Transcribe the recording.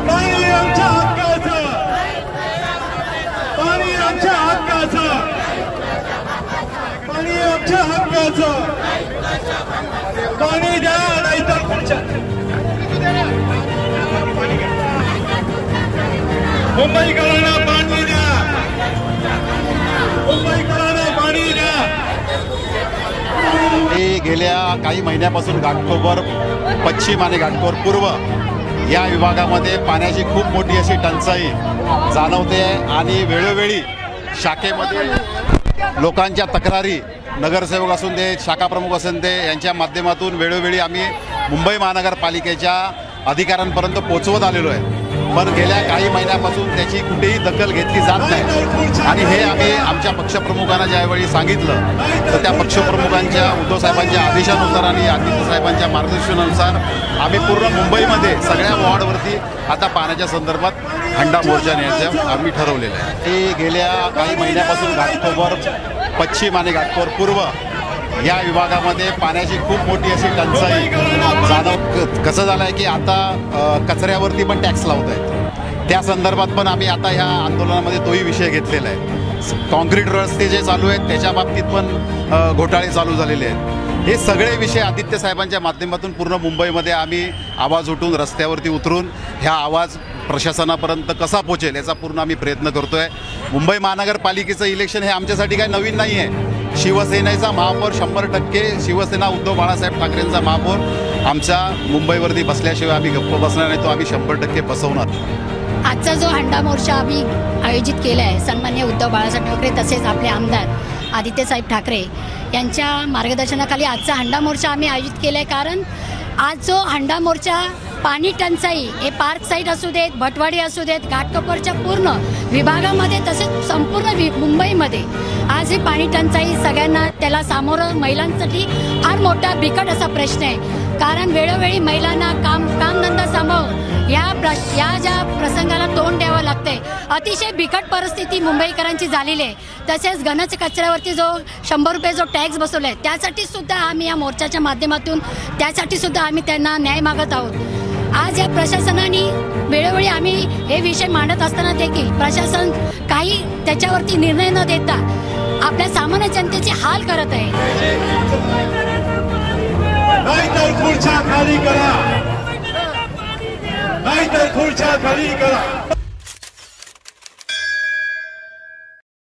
पाणी आमच्या हक्काचं, पाणी आमच्या हक्काचं, पाणी आमच्या हक्काचं, पाणी द्या नाहीतर पुढच्या मुंबईकरांना पाणी द्या, मुंबईकरांना पाणी द्या। गेल्या काही महिन्यापासून घाटकोपर पश्चिम आणि घाटकोपर पूर्व या विभागामध्ये पाण्याची खूप मोठी अशी टंचाई जाणवते आणि वेळोवेळी शाखेमध्ये लोकांच्या तक्रारी नगरसेवक असून दे, शाखा प्रमुख असून दे, यांच्या माध्यमातून वेळोवेळी आम्ही मुंबई महानगरपालिकेच्या अधिकाऱ्यांपर्यंत पोहोचवत आलेलो आहे, पण गेल्या काही महिन्यापासून त्याची कुठेही दखल घेतली जात नाही। आणि हे आम्ही आमच्या पक्षप्रमुखांना ज्यावेळी सांगितलं तर त्या पक्षप्रमुखांच्या उद्धव साहेबांच्या आदेशानुसार आणि आदित्य साहेबांच्या मार्गदर्शनानुसार आम्ही पूर्ण मुंबईमध्ये सगळ्या वॉर्डवरती आता पाण्याच्या संदर्भात हंडा मोर्चा नेण्याचं आम्ही ठरवलेलं आहे। ते गेल्या काही महिन्यापासून घाटकोपर पश्चिम आणि घाटकोपर पूर्व या विभागामध्ये पाण्याची खूप मोठी अशी टंचाई कसं झालं आहे की आता कचऱ्यावरती पण टॅक्स लावत आहेत, त्या संदर्भात पण आम्ही आता ह्या आंदोलनामध्ये तोही विषय घेतलेला आहे। कॉन्क्रीट रस्ते जे चालू आहेत त्याच्या बाबतीत पण घोटाळे चालू झालेले आहेत। हे सगळे विषय आदित्य साहेबांच्या माध्यमातून पूर्ण मुंबईमध्ये आम्ही आवाज उठवून रस्त्यावरती उतरून ह्या आवाज प्रशासनापर्यंत कसा पोहोचेल याचा पूर्ण आम्ही प्रयत्न करतो आहे। मुंबई महानगरपालिकेचं इलेक्शन हे आमच्यासाठी काय नवीन नाही आहे। शिवसेनेचा महापौर 100% शिवसेना उद्धव बाळासाहेब ठाकरेंचा महापौर आमच्या मुंबईवरती बसल्याशिवाय आम्ही गप्प बसणार नाही, तो आम्ही 100% बसवणार। आजचा जो हंडा मोर्चा आम्ही आयोजित केला आहे सन्माननीय उद्धव बाळासाहेब ठाकरे तसेच आपले आमदार आदित्यसाहेब ठाकरे यांच्या मार्गदर्शनाखाली आजचा हंडा मोर्चा आम्ही आयोजित केला आहे। कारण आज जो हंडा मोर्चा पाणी टंचाई हे पार्क साईड असू देत, भटवाडी असू देत, घाटकोपरच्या पूर्ण विभागामध्ये तसेच संपूर्ण मुंबईमध्ये आज ही पाणी टंचाई सगळ्यांना त्याला सामोरं महिलांसाठी फार मोठा बिकट असा प्रश्न आहे। कारण वेळोवेळी महिलांना कामधंदा सांभाळून या ज्या प्रसंगाला तोंड द्यावं लागतंय, अतिशय बिकट परिस्थिती मुंबईकरांची झालेली आहे। तसेच घनच कचऱ्यावरती जो 100 रुपये जो टॅक्स बसवला आहे त्यासाठी सुद्धा आम्ही या मोर्चाच्या माध्यमातून त्यासाठी सुद्धा आम्ही त्यांना न्याय मागत आहोत। आज या प्रशासनाने वेळोवेळी आम्ही हे विषय मांडत असताना देखील प्रशासन काही त्याच्यावरती निर्णय न देता आपल्या सामान्य जनतेचे हाल करत आहे। नाहीतर खुर्च्या खाली करा, नाहीतर खुर्च्या खाली करा।